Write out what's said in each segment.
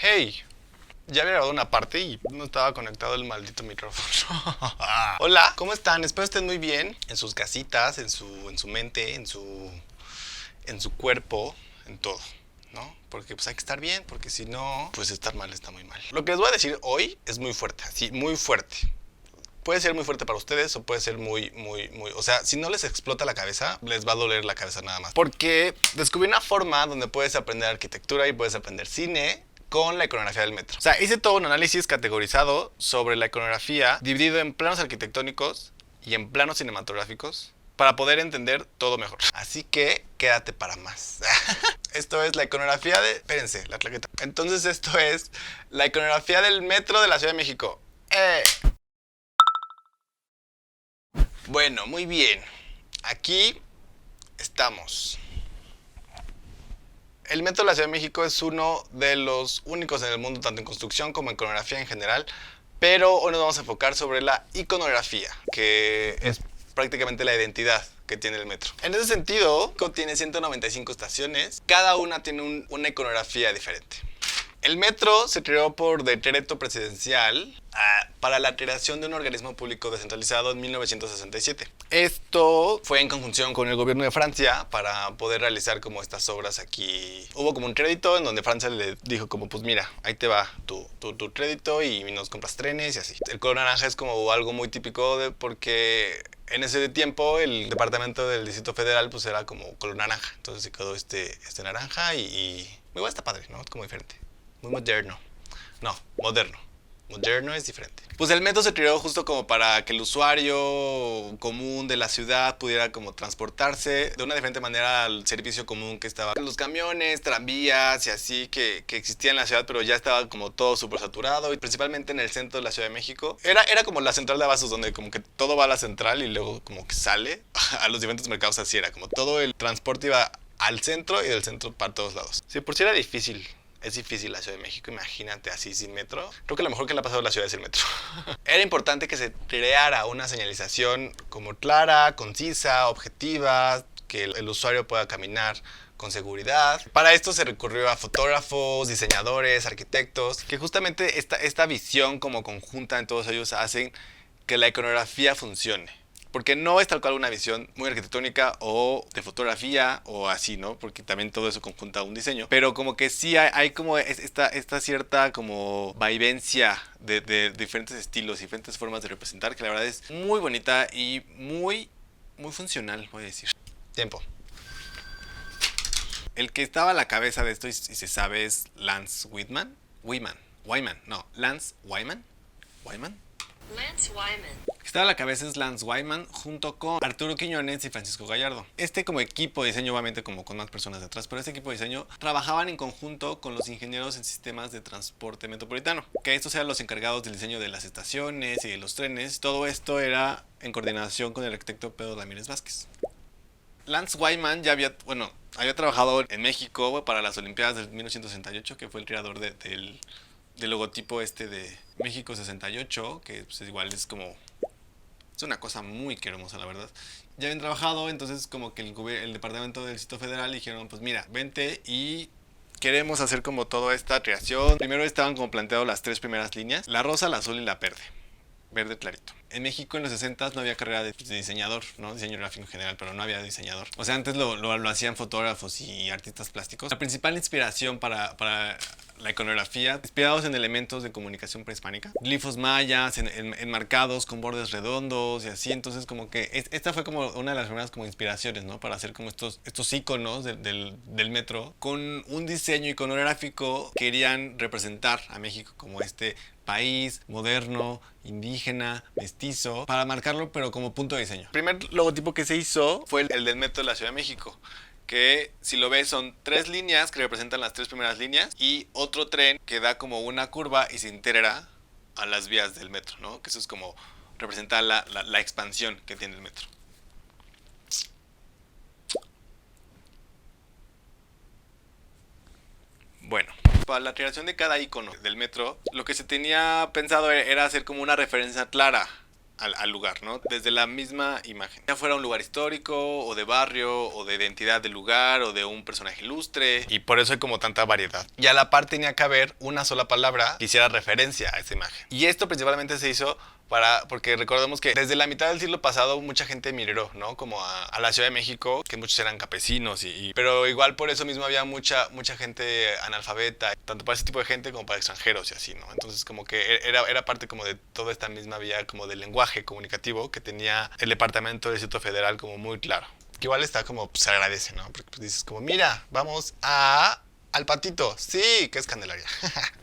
¡Ey! Ya había grabado una parte y no estaba conectado el maldito micrófono. Hola, ¿cómo están? Espero estén muy bien en sus casitas, en su mente, en su cuerpo, en todo, ¿no? Porque pues hay que estar bien, porque si no, pues estar mal está muy mal. Lo que les voy a decir hoy es muy fuerte, así, muy fuerte. Puede ser muy fuerte para ustedes o puede ser muy... O sea, si no les explota la cabeza, les va a doler la cabeza nada más. Porque descubrí una forma donde puedes aprender arquitectura y puedes aprender cine con la iconografía del metro. O sea, hice todo un análisis categorizado sobre la iconografía, dividido en planos arquitectónicos y en planos cinematográficos, para poder entender todo mejor. Así que quédate para más. Esto es la iconografía de... Espérense, la claqueta. Entonces esto es la iconografía del metro de la Ciudad de México. Bueno, muy bien. Aquí estamos. El metro de la Ciudad de México es uno de los únicos en el mundo, tanto en construcción como en iconografía en general, pero hoy nos vamos a enfocar sobre la iconografía, que es prácticamente la identidad que tiene el metro. En ese sentido, tiene 195 estaciones, cada una tiene una iconografía diferente. El metro se creó por decreto presidencial para la creación de un organismo público descentralizado en 1967. Esto fue en conjunción con el gobierno de Francia para poder realizar como estas obras aquí. Hubo como un crédito en donde Francia le dijo como pues mira, ahí te va tu crédito y nos compras trenes y así. El color naranja es como algo muy típico porque en ese tiempo el departamento del Distrito Federal pues era como color naranja. Entonces se quedó este naranja y igual está padre, ¿no? Es como diferente. Muy moderno. No, moderno. Moderno es diferente. Pues el metro se creó justo como para que el usuario común de la ciudad pudiera como transportarse de una diferente manera al servicio común que estaba. Los camiones, tranvías y así que existían en la ciudad, pero ya estaba como todo súper saturado. Y principalmente en el centro de la Ciudad de México. Era como la central de abastos donde como que todo va a la central y luego como que sale a los diferentes mercados. Así era, como todo el transporte iba al centro y del centro para todos lados. Sí, por si era difícil. Es difícil la Ciudad de México, imagínate así sin metro. Creo que lo mejor que le ha pasado a la ciudad es el metro. Era importante que se creara una señalización como clara, concisa, objetiva, que el usuario pueda caminar con seguridad. Para esto se recurrió a fotógrafos, diseñadores, arquitectos, que justamente esta visión como conjunta en todos ellos hacen que la iconografía funcione. Porque no es tal cual una visión muy arquitectónica o de fotografía o así, ¿no? Porque también todo eso conjunta un diseño. Pero como que sí hay como esta cierta como vivencia de diferentes estilos, diferentes formas de representar, que la verdad es muy bonita y muy funcional, voy a decir. Tiempo. El que estaba a la cabeza de esto y se sabe es Lance Wyman. Lance Wyman. Lance Wyman. Estaba a la cabeza es Lance Wyman junto con Arturo Quiñones y Francisco Gallardo. Este como equipo de diseño, obviamente como con más personas detrás, pero este equipo de diseño trabajaban en conjunto con los ingenieros en sistemas de transporte metropolitano, que estos eran los encargados del diseño de las estaciones y de los trenes. Todo esto era en coordinación con el arquitecto Pedro Ramírez Vázquez. Lance Wyman ya había trabajado en México para las Olimpiadas del 1968, que fue el creador del logotipo de México 68, que pues igual es como... Es una cosa muy hermosa, la verdad. Ya habían trabajado, entonces como que el departamento del Distrito Federal dijeron, pues mira, vente y queremos hacer como toda esta creación. Primero estaban como planteadas las tres primeras líneas, la rosa, la azul y la verde. Verde clarito. En México en los 60 no había carrera de diseñador, ¿no? Diseño gráfico en general, pero no había diseñador. O sea, antes lo hacían fotógrafos y artistas plásticos. La principal inspiración para la iconografía, inspirados en elementos de comunicación prehispánica, glifos mayas, enmarcados con bordes redondos y así. Entonces como que esta fue como una de las primeras como inspiraciones, ¿no? Para hacer como estos iconos del metro. Con un diseño iconográfico querían representar a México como este país moderno, indígena, mestizo, para marcarlo pero como punto de diseño. El primer logotipo que se hizo fue el del metro de la Ciudad de México, que si lo ves son tres líneas que representan las tres primeras líneas y otro tren que da como una curva y se integra a las vías del metro, ¿no? Que eso es como representa la expansión que tiene el metro. Bueno, para la creación de cada icono del metro, lo que se tenía pensado era hacer como una referencia clara al lugar, ¿no? Desde la misma imagen. Ya fuera un lugar histórico, o de barrio, o de identidad del lugar, o de un personaje ilustre. Y por eso hay como tanta variedad. Y a la par tenía que haber una sola palabra que hiciera referencia a esa imagen. Y esto principalmente se hizo porque recordemos que desde la mitad del siglo pasado mucha gente migró, ¿no? Como a la Ciudad de México, que muchos eran campesinos, pero igual por eso mismo había mucha gente analfabeta, tanto para ese tipo de gente como para extranjeros y así, ¿no? Entonces como que era parte como de toda esta misma vía como del lenguaje comunicativo que tenía el Departamento del Distrito Federal como muy claro. Que igual está como, pues se agradece, ¿no? Porque pues, dices como, mira, vamos al patito, sí, que es Candelaria.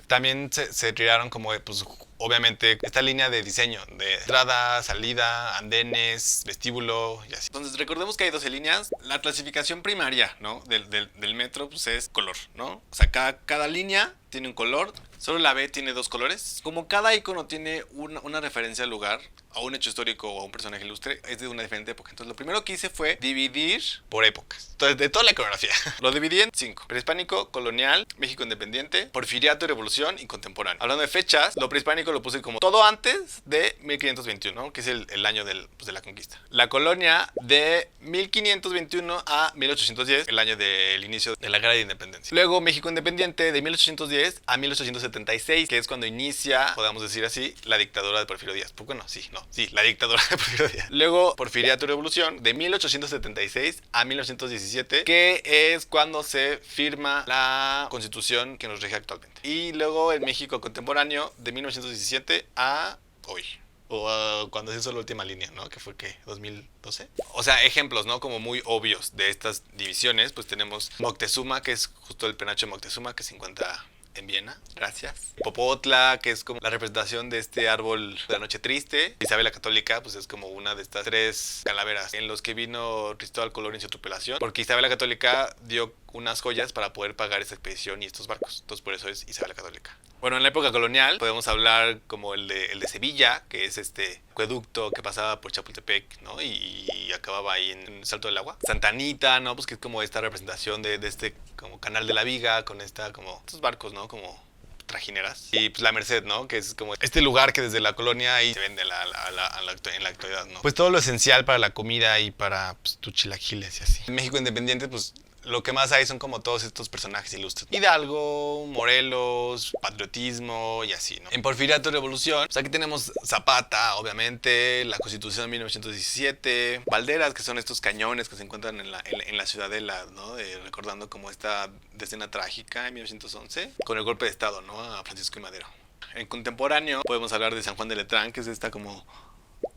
También se tiraron como, pues, obviamente, esta línea de diseño, de entrada, salida, andenes, vestíbulo y así. Entonces, recordemos que hay 12 líneas. La clasificación primaria, ¿no? Del metro, pues, es color, ¿no? O sea, cada línea tiene un color. Solo la B tiene 2 colores. Como cada icono tiene una referencia al lugar, a un hecho histórico o a un personaje ilustre, es de una diferente época. Entonces, lo primero que hice fue dividir por épocas. Entonces, de toda la iconografía. Lo dividí en 5. Prehispánico, colonial, México independiente, porfiriato y revolución y contemporáneo. Hablando de fechas, lo prehispánico lo puse como todo antes de 1521, ¿no? Que es el año de la conquista. La colonia de 1521 a 1810, el año del inicio de la guerra de independencia. Luego, México independiente de 1810 a 1876, que es cuando inicia, podemos decir así, la dictadura de Porfirio Díaz. Pues bueno, sí, la dictadura de Porfirio Díaz. Luego, porfiriato y revolución de 1876 a 1917, que es cuando se firma la constitución que nos rige actualmente. Y luego el México contemporáneo de 1917 a hoy. O cuando se hizo la última línea, ¿no? Que fue, ¿qué? ¿2012? O sea, ejemplos, ¿no? Como muy obvios de estas divisiones. Pues tenemos Moctezuma, que es justo el penacho de Moctezuma, que se encuentra en Viena, gracias. Popotla, que es como la representación de este árbol de la noche triste. Isabel la Católica, pues es como una de estas 3 calaveras en los que vino Cristóbal Colón en su tripulación, porque Isabel la Católica dio unas joyas para poder pagar esta expedición y estos barcos. Entonces por eso es Isabel la Católica. Bueno, en la época colonial podemos hablar como el de Sevilla, que es este acueducto que pasaba por Chapultepec, ¿no? Y acababa ahí en el Salto del Agua. Santa Anita, ¿no? Pues que es como esta representación de este como canal de la Viga, con estos barcos, ¿no? Como trajineras. Y pues la Merced, ¿no? Que es como este lugar que desde la colonia ahí se vende en la actualidad, ¿no? Pues todo lo esencial para la comida y para pues, tus chilaquiles y así. En México independiente, pues lo que más hay son como todos estos personajes ilustres. Hidalgo, Morelos, patriotismo y así, ¿no? En Porfiriato y Revolución, pues aquí tenemos Zapata, obviamente, la Constitución de 1917, Valderas, que son estos cañones que se encuentran en la Ciudadela, ¿no? Recordando como esta decena trágica en 1911, con el golpe de Estado, ¿no? A Francisco y Madero. En contemporáneo podemos hablar de San Juan de Letrán, que es esta como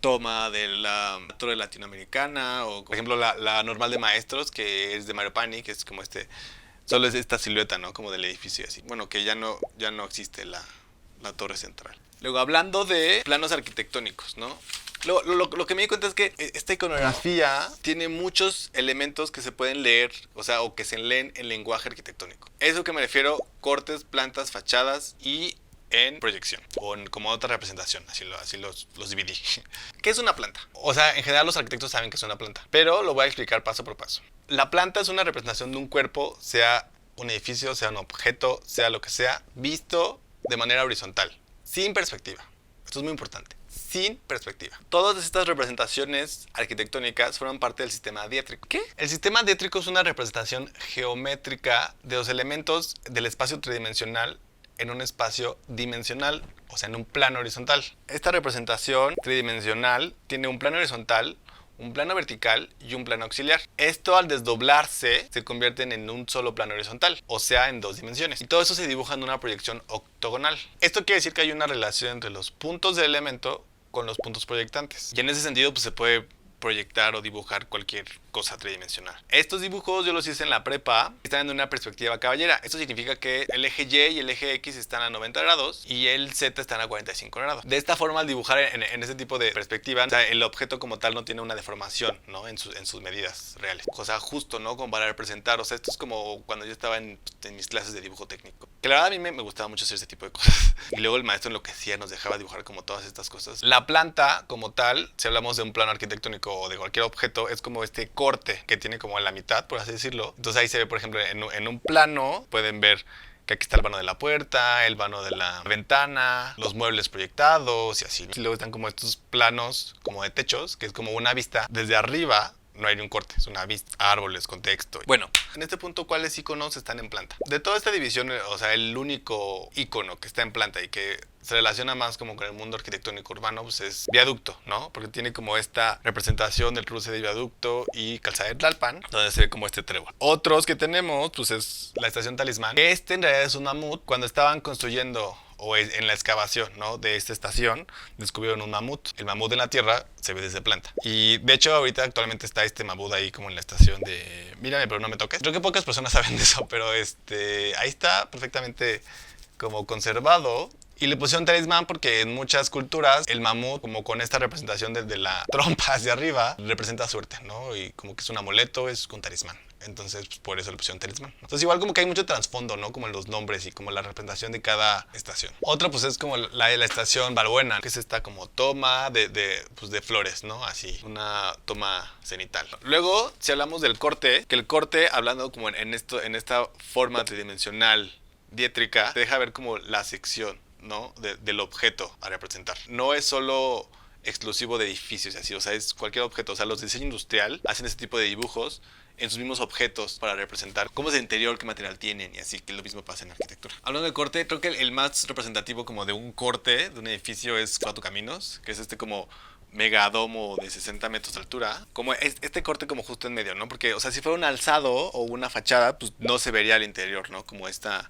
toma de la torre latinoamericana, o por ejemplo la normal de maestros, que es de Mario Pani, que es como solo es esta silueta, ¿no? Como del edificio así. Bueno, que ya no existe la torre central. Luego, hablando de planos arquitectónicos, ¿no? Lo que me di cuenta es que esta iconografía tiene muchos elementos que se pueden leer, o sea, o que se leen en lenguaje arquitectónico. Eso que me refiero, cortes, plantas, fachadas y en proyección o como otra representación, así los dividí. ¿Qué es una planta? O sea, en general los arquitectos saben que es una planta, pero lo voy a explicar paso por paso. La planta es una representación de un cuerpo, sea un edificio, sea un objeto, sea lo que sea, visto de manera horizontal, sin perspectiva. Esto es muy importante. Sin perspectiva. Todas estas representaciones arquitectónicas forman parte del sistema diétrico. ¿Qué? El sistema diétrico es una representación geométrica de los elementos del espacio tridimensional en un espacio dimensional, o sea, en un plano horizontal. Esta representación tridimensional tiene un plano horizontal, un plano vertical y un plano auxiliar. Esto, al desdoblarse, se convierten en un solo plano horizontal, o sea, en 2 dimensiones. Y todo eso se dibuja en una proyección octogonal. Esto quiere decir que hay una relación entre los puntos del elemento con los puntos proyectantes. Y en ese sentido, pues se puede proyectar o dibujar cualquier cosa tridimensional. Estos dibujos yo los hice en la prepa, están en una perspectiva caballera. Esto significa que el eje Y y el eje X están a 90 grados y el Z están a 45 grados. De esta forma, al dibujar en ese tipo de perspectiva, o sea, el objeto como tal no tiene una deformación, ¿no? en sus medidas reales. O sea, justo, ¿no? Como para representar. O sea, esto es como cuando yo estaba en mis clases de dibujo técnico. Que la verdad a mí me gustaba mucho hacer este tipo de cosas. Y luego el maestro enloquecía, nos dejaba dibujar como todas estas cosas. La planta como tal, si hablamos de un plano arquitectónico o de cualquier objeto, es como este corte que tiene como en la mitad, por así decirlo. Entonces ahí se ve, por ejemplo, en un plano pueden ver Que aquí está el vano de la puerta, el vano de la ventana, los muebles proyectados y así. Y luego están como estos planos como de techos, que es como una vista desde arriba. No hay ni un corte, es una vista, árboles, contexto. Bueno, en este punto, ¿cuáles iconos están en planta? De toda esta división, o sea, el único icono que está en planta y que se relaciona más como con el mundo arquitectónico urbano, pues es viaducto, ¿no? Porque tiene como esta representación del cruce de viaducto y calzada de Tlalpan, donde se ve como este trébol. Otros que tenemos, pues es la estación Talismán. Este en realidad es un mamut. Cuando estaban construyendo o en la excavación, ¿no?, de esta estación, descubrieron un mamut. El mamut en la tierra se ve desde planta. Y de hecho ahorita actualmente está este mamut ahí como en la estación de mírame pero no me toques. Creo que pocas personas saben de eso, pero ahí está perfectamente como conservado. Y le pusieron talismán porque en muchas culturas el mamut, como con esta representación desde la trompa hacia arriba, representa suerte, ¿no? Y como que es un amuleto, es un talismán. Entonces, pues, por eso le pusieron talismán. Entonces, igual como que hay mucho trasfondo, ¿no? Como en los nombres y como la representación de cada estación. Otra, pues, es como la de la estación Balbuena, que es esta como toma pues, de flores, ¿no? Así, una toma cenital. Luego, si hablamos del corte, que el corte, hablando como en esta forma tridimensional diétrica, te deja ver como la sección, ¿no? Del objeto a representar. No es solo exclusivo de edificios y así, o sea, es cualquier objeto. O sea, los de diseño industrial hacen este tipo de dibujos en sus mismos objetos para representar cómo es el interior, qué material tienen y así, que lo mismo pasa en arquitectura. Hablando de corte, creo que el más representativo como de un corte de un edificio es Cuatro Caminos, que es como megadomo de 60 metros de altura, como este corte como justo en medio, ¿no? Porque, o sea, si fuera un alzado o una fachada, pues no se vería el interior, ¿no? Como esta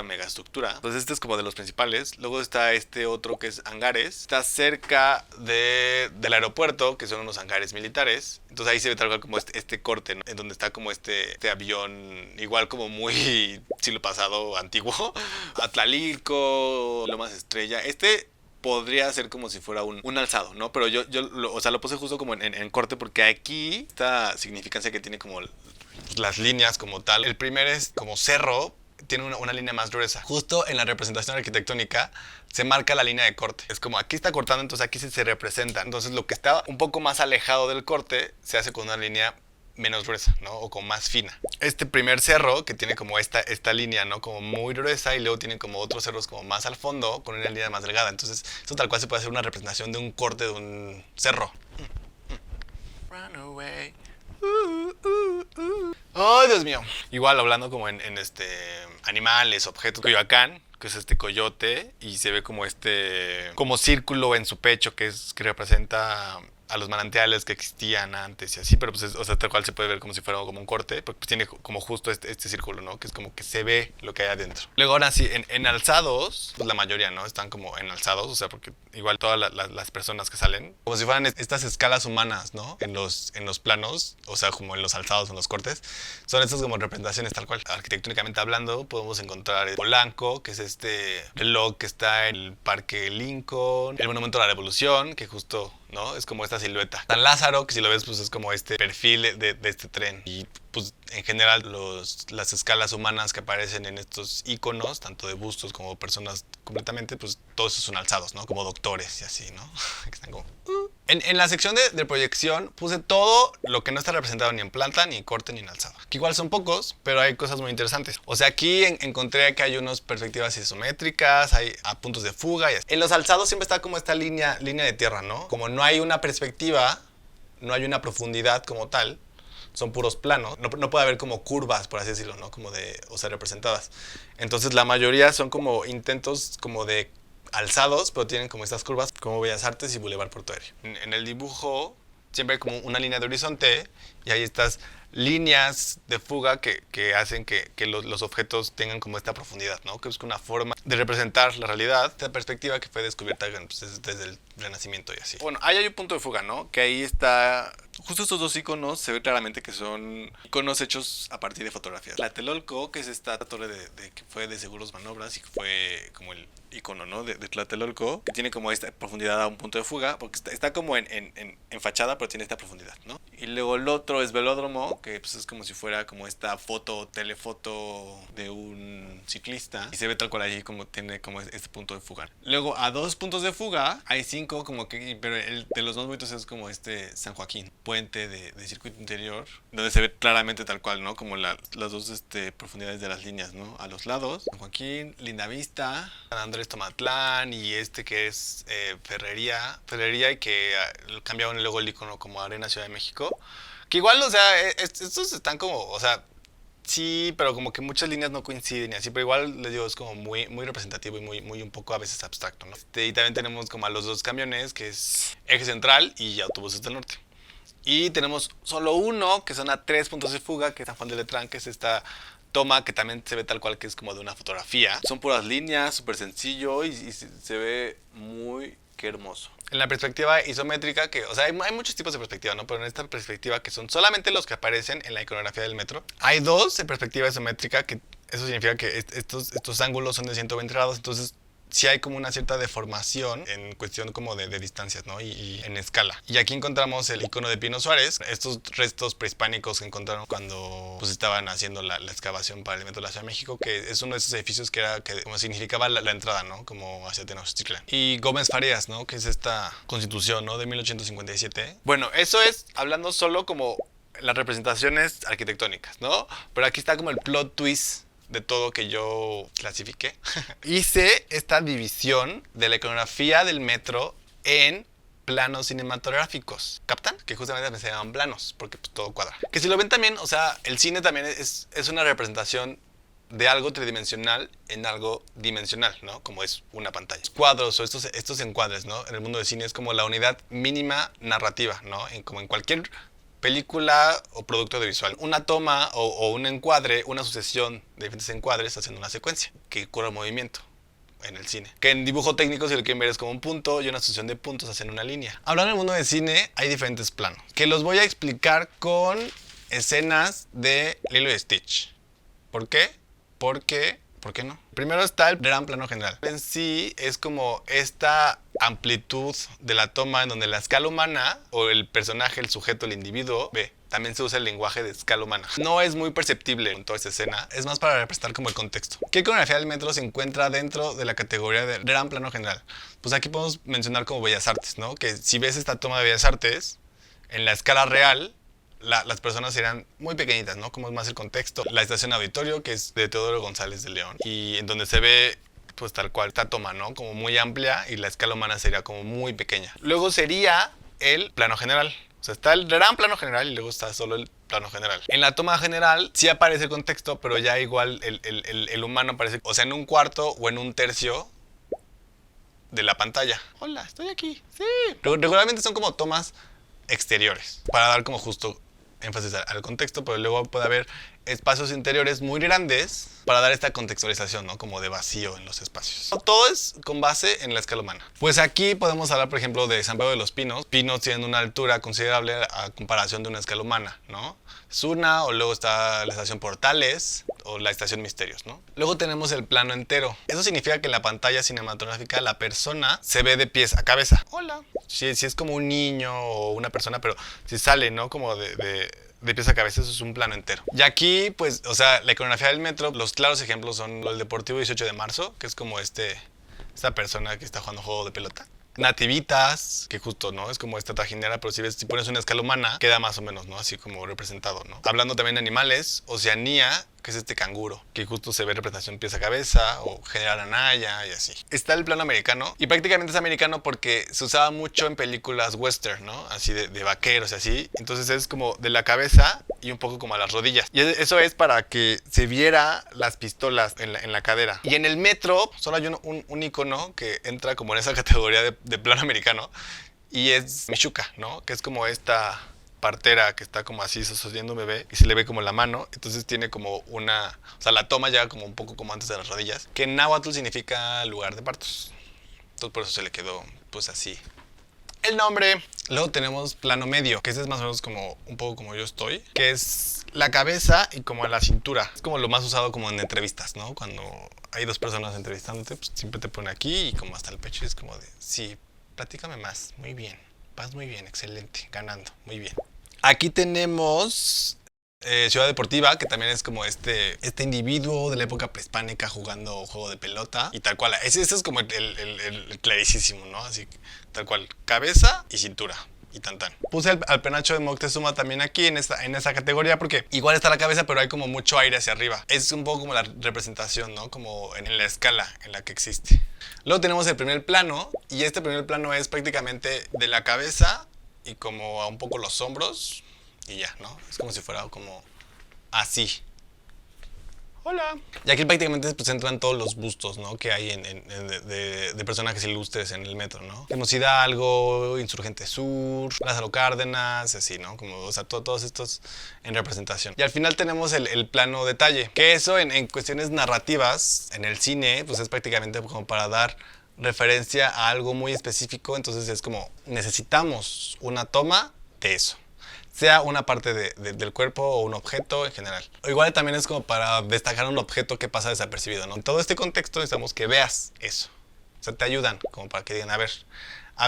megaestructura. Entonces este es como de los principales. Luego está este otro que es hangares. Está cerca del aeropuerto, que son unos hangares militares. Entonces ahí se ve tal cual como este corte, ¿no? En donde está como este avión, igual como muy siglo pasado, antiguo. Atlalilco, Lomas Estrella. Podría ser como si fuera un alzado, ¿no? Pero yo o sea, lo puse justo como en corte porque aquí esta significancia que tiene como las líneas como tal. El primer es como cerro, tiene una línea más gruesa. Justo en la representación arquitectónica se marca la línea de corte. Es como aquí está cortando, entonces aquí sí se representa. Entonces lo que está un poco más alejado del corte se hace con una línea menos gruesa, ¿no? O como más fina. Este primer cerro que tiene como esta línea, ¿no? Como muy gruesa, y luego tiene como otros cerros como más al fondo con una línea más delgada. Entonces eso tal cual se puede hacer una representación de un corte de un cerro. Run away. ¡Ay, Dios mío! Igual hablando como en animales, objetos. Coyoacán, que es este coyote, y se ve como como círculo en su pecho que representa a los manantiales que existían antes y así, pero pues o sea, tal cual se puede ver como si fuera como un corte, porque pues tiene como justo este círculo, ¿no? Que es como que se ve lo que hay adentro. Luego ahora sí, en alzados, pues la mayoría, ¿no? Están como en alzados, o sea, porque igual todas las personas que salen, como si fueran estas escalas humanas, ¿no? En los planos, o sea, como en los alzados, en los cortes, son estas como representaciones tal cual. Arquitectónicamente hablando, podemos encontrar el Polanco, que es este reloj que está en el Parque Lincoln, el Monumento a la Revolución, que justo, ¿no? Es como esta silueta. San Lázaro, que si lo ves, pues es como este perfil de este tren. Y pues en general las escalas humanas que aparecen en estos iconos, tanto de bustos como personas completamente, pues todos esos son alzados, ¿no? Como doctores y así, ¿no? Que están como... En la sección de proyección puse todo lo que no está representado ni en planta, ni en corte, ni en alzado. Que igual son pocos, pero hay cosas muy interesantes. O sea, aquí encontré que hay unas perspectivas isométricas, hay puntos de fuga. Y así. En los alzados siempre está como esta línea de tierra, ¿no? Como no hay una perspectiva, no hay una profundidad como tal, son puros planos. No puede haber como curvas, por así decirlo, ¿no? Como o sea, representadas. Entonces la mayoría son como intentos como de alzados, pero tienen como estas curvas, como Bellas Artes y Boulevard Porto Aéreo. En el dibujo siempre hay como una línea de horizonte y hay estas líneas de fuga que hacen que los objetos tengan como esta profundidad, ¿no? Que es una forma de representar la realidad, esta perspectiva que fue descubierta pues, desde el Renacimiento y así. Bueno, ahí hay un punto de fuga, ¿no? Que ahí está... Justo estos dos iconos se ve claramente que son iconos hechos a partir de fotografías. Tlatelolco, que es esta torre que fue de Seguros Manobras y que fue como el icono, ¿no? de Tlatelolco, que tiene como esta profundidad a un punto de fuga, porque está como en fachada, pero tiene esta profundidad, ¿no? Y luego el otro es velódromo, que pues es como si fuera como esta foto, telefoto de un ciclista. Y se ve tal cual ahí como tiene como este punto de fuga. Luego a 2 puntos de fuga hay 5 como que, pero el de los más bonitos es como este San Joaquín, puente de circuito interior, donde se ve claramente tal cual, ¿no? Como las dos profundidades de las líneas, ¿no? A los lados, San Joaquín, Linda Vista, San Andrés Tomatlán y este que es Ferrería y que cambiaron luego el icono como Arena Ciudad de México. Que igual, o sea, estos están como, o sea, sí, pero como que muchas líneas no coinciden y así, pero igual les digo, es como muy, muy representativo y muy un poco a veces abstracto, ¿no? Y también tenemos como a los 2 camiones, que es Eje Central y Autobuses del Norte. Y tenemos solo uno, que son a 3 puntos de fuga, que es San Juan de Letrán, que es esta toma que también se ve tal cual que es como de una fotografía. Son puras líneas, súper sencillo y se ve muy que hermoso. En la perspectiva isométrica, que, o sea, hay muchos tipos de perspectiva, ¿no? Pero en esta perspectiva, que son solamente los que aparecen en la iconografía del metro, hay 2 en perspectiva isométrica, que eso significa que estos ángulos son de 120 grados, entonces sí hay como una cierta deformación en cuestión como de distancias, ¿no? Y en escala. Y aquí encontramos el icono de Pino Suárez, estos restos prehispánicos que encontraron cuando pues estaban haciendo la excavación para el metro de la Ciudad de México, que es uno de esos edificios que era que como significaba la entrada, ¿no? Como hacia Tenochtitlan. Y Gómez Farías, ¿no? Que es esta constitución, ¿no? De 1857. Bueno, eso es hablando solo como las representaciones arquitectónicas, ¿no? Pero aquí está como el plot twist de todo que yo clasifiqué. Hice esta división de la iconografía del metro en planos cinematográficos. ¿Captan? Que justamente se llaman planos, porque pues, todo cuadra. Que si lo ven también, o sea, el cine también es una representación de algo tridimensional en algo dimensional, ¿no? Como es una pantalla. Los cuadros o estos encuadres, ¿no? En el mundo del cine es como la unidad mínima narrativa, ¿no? Como en cualquier película o producto audiovisual. Una toma o un encuadre, una sucesión de diferentes encuadres haciendo una secuencia que ocurre movimiento en el cine. Que en dibujo técnico, si lo quieren ver, es como un punto y una sucesión de puntos haciendo una línea. Hablando del mundo del cine, hay diferentes planos que los voy a explicar con escenas de Lilo y Stitch. ¿Por qué? ¿Por qué no? Primero está el gran plano general. En sí es como esta amplitud de la toma en donde la escala humana o el personaje, el sujeto, el individuo, ve. También se usa el lenguaje de escala humana. No es muy perceptible en toda esta escena, es más para representar como el contexto. ¿Qué iconografía del metro se encuentra dentro de la categoría del gran plano general? Pues aquí podemos mencionar como Bellas Artes, ¿no? Que si ves esta toma de Bellas Artes, en la escala real, las personas eran muy pequeñitas, ¿no? Como es más el contexto. La estación Auditorio, que es de Teodoro González de León, y en donde se ve pues tal cual esta toma, ¿no? Como muy amplia y la escala humana sería como muy pequeña. Luego sería el plano general. O sea, está el gran plano general y luego está solo el plano general. En la toma general sí aparece el contexto, pero ya igual el humano aparece, o sea, en un cuarto o en un tercio de la pantalla. Hola, estoy aquí. Sí. Regularmente son como tomas exteriores para dar como justo énfasis al contexto, pero luego puede haber espacios interiores muy grandes para dar esta contextualización, ¿no? Como de vacío en los espacios. Todo es con base en la escala humana. Pues aquí podemos hablar, por ejemplo, de San Pedro de los Pinos. Pinos tienen una altura considerable a comparación de una escala humana, ¿no? Es una, o luego está la estación Portales o la estación Misterios, ¿no? Luego tenemos el plano entero. Eso significa que en la pantalla cinematográfica la persona se ve de pies a cabeza. Hola. Si es como un niño o una persona, pero si sale, ¿no? Como de pies a cabeza, eso es un plano entero. Y aquí, pues, o sea, la iconografía del metro, los claros ejemplos son el Deportivo 18 de marzo, que es como esta persona que está jugando juego de pelota. Nativitas, que justo, ¿no? Es como esta trajinera, pero si pones una escala humana, queda más o menos, ¿no? Así como representado, ¿no? Hablando también de animales, Oceanía, que es este canguro, que justo se ve representación pies a cabeza, o General Anaya y así. Está el plano americano, y prácticamente es americano porque se usaba mucho en películas western, ¿no? Así de vaqueros y así. Entonces es como de la cabeza y un poco como a las rodillas. Y eso es para que se viera las pistolas en la cadera. Y en el metro solo hay un icono que entra como en esa categoría de plano americano, y es Michuca, ¿no? Que es como esta partera que está como así sosteniendo un bebé y se le ve como la mano, entonces tiene como o sea, la toma llega como un poco como antes de las rodillas, que en náhuatl significa lugar de partos. Entonces por eso se le quedó pues así el nombre. Luego tenemos plano medio, que ese es más o menos como un poco como yo estoy, que es la cabeza y como la cintura. Es como lo más usado como en entrevistas, ¿no? Cuando hay 2 personas entrevistándote, pues siempre te pone aquí y como hasta el pecho, es como de, sí, platícame más, muy bien, vas muy bien, excelente, ganando, muy bien. Aquí tenemos Ciudad Deportiva, que también es como este individuo de la época prehispánica jugando juego de pelota y tal cual. Ese es como el clarísimo, ¿no? Así, tal cual, cabeza y cintura. Y tan tan. Puse al penacho de Moctezuma también aquí en esa categoría porque igual está la cabeza, pero hay como mucho aire hacia arriba. Es un poco como la representación, ¿no? Como en la escala en la que existe. Luego tenemos el primer plano, y este primer plano es prácticamente de la cabeza y como a un poco los hombros y ya, ¿no? Es como si fuera como así. Hola. Y aquí prácticamente pues entran todos los bustos, ¿no? Que hay de personajes ilustres en el metro, ¿no? Tenemos Hidalgo, Insurgente Sur, Lázaro Cárdenas, así, ¿no? Como, o sea, todos estos en representación. Y al final tenemos el plano detalle, que eso en cuestiones narrativas, en el cine, pues es prácticamente como para dar referencia a algo muy específico. Entonces es como, necesitamos una toma de eso, sea una parte del cuerpo o un objeto en general. O igual también es como para destacar un objeto que pasa desapercibido, ¿no? En todo este contexto necesitamos que veas eso. O sea, te ayudan como para que digan, a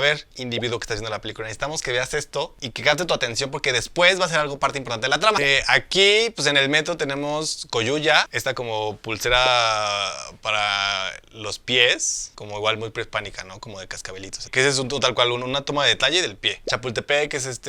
ver, individuo que está haciendo la película, necesitamos que veas esto y que capte tu atención porque después va a ser algo parte importante de la trama. Aquí, pues en el metro tenemos Coyuya, esta como pulsera para los pies, como igual muy prehispánica, ¿no? Como de cascabelitos. Que ese es tal cual, una toma de detalle del pie. Chapultepec, que es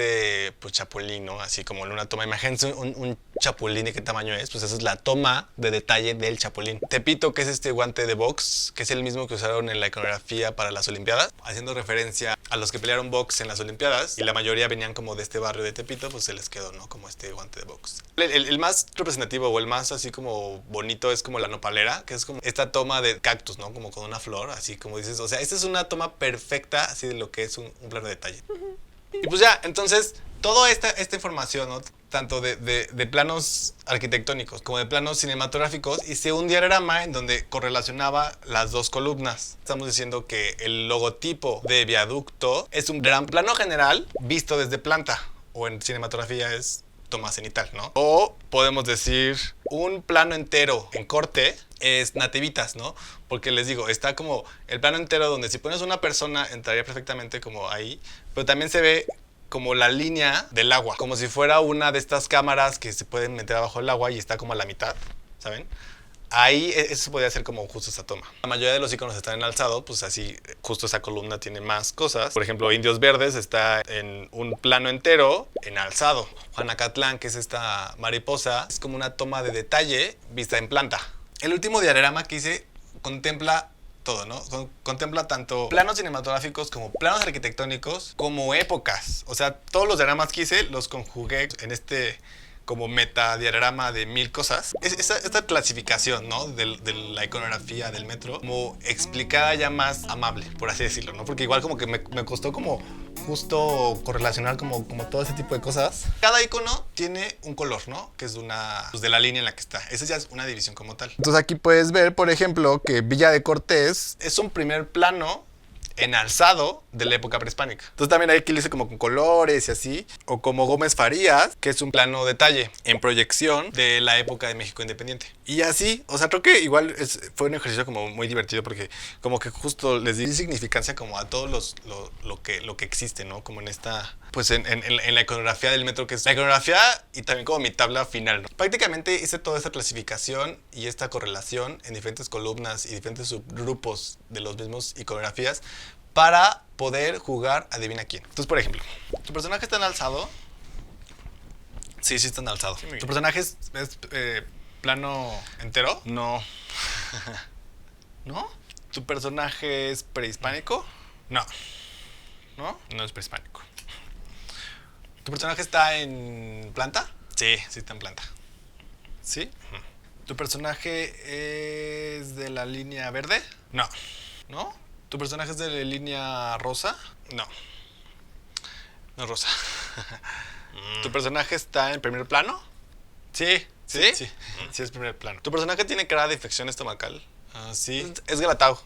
pues chapulín, ¿no? Así como en una toma, imagínense un chapulín, ¿de qué tamaño es? Pues esa es la toma de detalle del chapulín. Tepito, que es este guante de box, que es el mismo que usaron en la iconografía para las Olimpiadas, haciendo referencia a los que pelearon box en las Olimpiadas, y la mayoría venían como de este barrio de Tepito, pues se les quedó, ¿no? Como este guante de box. El más representativo o el más así como bonito es como la nopalera, que es como esta toma de cactus, ¿no? Como con una flor, así como dices. O sea, esta es una toma perfecta así de lo que es un plano de detalle. Y pues ya, entonces, toda esta información, ¿no? Tanto de planos arquitectónicos como de planos cinematográficos, hice un diagrama en donde correlacionaba las dos columnas. Estamos diciendo que el logotipo de viaducto es un gran plano general visto desde planta, o en cinematografía es toma cenital, ¿no? O podemos decir un plano entero en corte es nativitas, ¿no? Porque les digo, está como el plano entero donde si pones una persona entraría perfectamente como ahí, pero también se ve como la línea del agua, como si fuera una de estas cámaras que se pueden meter abajo del agua y está como a la mitad, ¿saben? Ahí eso podría ser como justo esa toma. La mayoría de los iconos están en alzado, pues así justo esa columna tiene más cosas. Por ejemplo, Indios Verdes está en un plano entero en alzado. Juanacatlán, que es esta mariposa, es como una toma de detalle vista en planta. El último diagrama que hice contempla todo, ¿no? Contempla tanto planos cinematográficos como planos arquitectónicos como épocas. O sea, todos los diagramas que hice los conjugué en este como metadiagrama de 1000 cosas. Esta clasificación, ¿no? De la iconografía del metro, como explicada ya más amable, por así decirlo, ¿no? Porque igual como que me costó como justo correlacionar como todo ese tipo de cosas. Cada icono tiene un color, ¿no? Que es pues de la línea en la que está. Esa ya es una división como tal. Entonces aquí puedes ver, por ejemplo, que Villa de Cortés es un primer plano en alzado de la época prehispánica. Entonces también hay que irse como con colores y así. O como Gómez Farías, que es un plano detalle en proyección de la época de México independiente. Y así, o sea, creo que igual fue un ejercicio como muy divertido porque como que justo les di significancia como a todo lo que existe, ¿no? Como en esta, pues en la iconografía del metro, que es la iconografía y también como mi tabla final, ¿no? Prácticamente hice toda esta clasificación y esta correlación en diferentes columnas y diferentes subgrupos de los mismos iconografías para poder jugar adivina quién. Entonces, por ejemplo, tu personaje está en alzado. Sí, está en alzado. Sí, ¿tu personaje es plano entero? No. ¿No? ¿Tu personaje es prehispánico? No. ¿No? No es prehispánico. ¿Tu personaje está en planta? Sí, está en planta. ¿Sí? ¿Tu personaje es de la línea verde? No. ¿No? ¿Tu personaje es de la línea rosa? No. No es rosa. ¿Tu personaje está en primer plano? Sí. ¿Sí? Sí es primer plano. ¿Tu personaje tiene cara de infección estomacal? Sí. Es Galatao.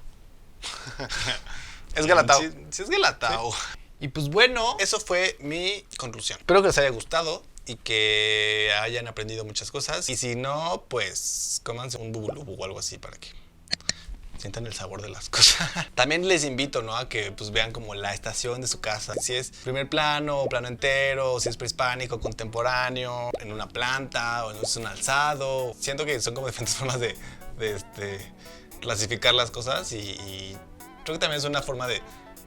Es Galatao. Sí es Galatao. Sí. Y pues bueno, eso fue mi conclusión. Espero que les haya gustado y que hayan aprendido muchas cosas. Y si no, pues cómanse un bubulubu o algo así para que sientan el sabor de las cosas. También les invito, ¿no? A que pues vean como la estación de su casa. Si es primer plano o plano entero, si es prehispánico, contemporáneo, en una planta o es un alzado. Siento que son como diferentes formas de clasificar las cosas y creo que también es una forma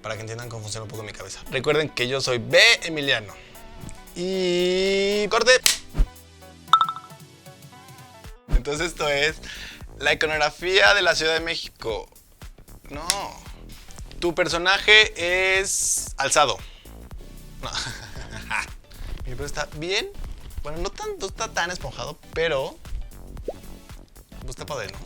para que entiendan cómo funciona un poco mi cabeza. Recuerden que yo soy B. Emiliano. Y corte. Entonces esto es la iconografía de la Ciudad de México. No. Tu personaje es alzado. No. Mi pelo está bien. Bueno, no está tan esponjado, pero está padre, ¿no?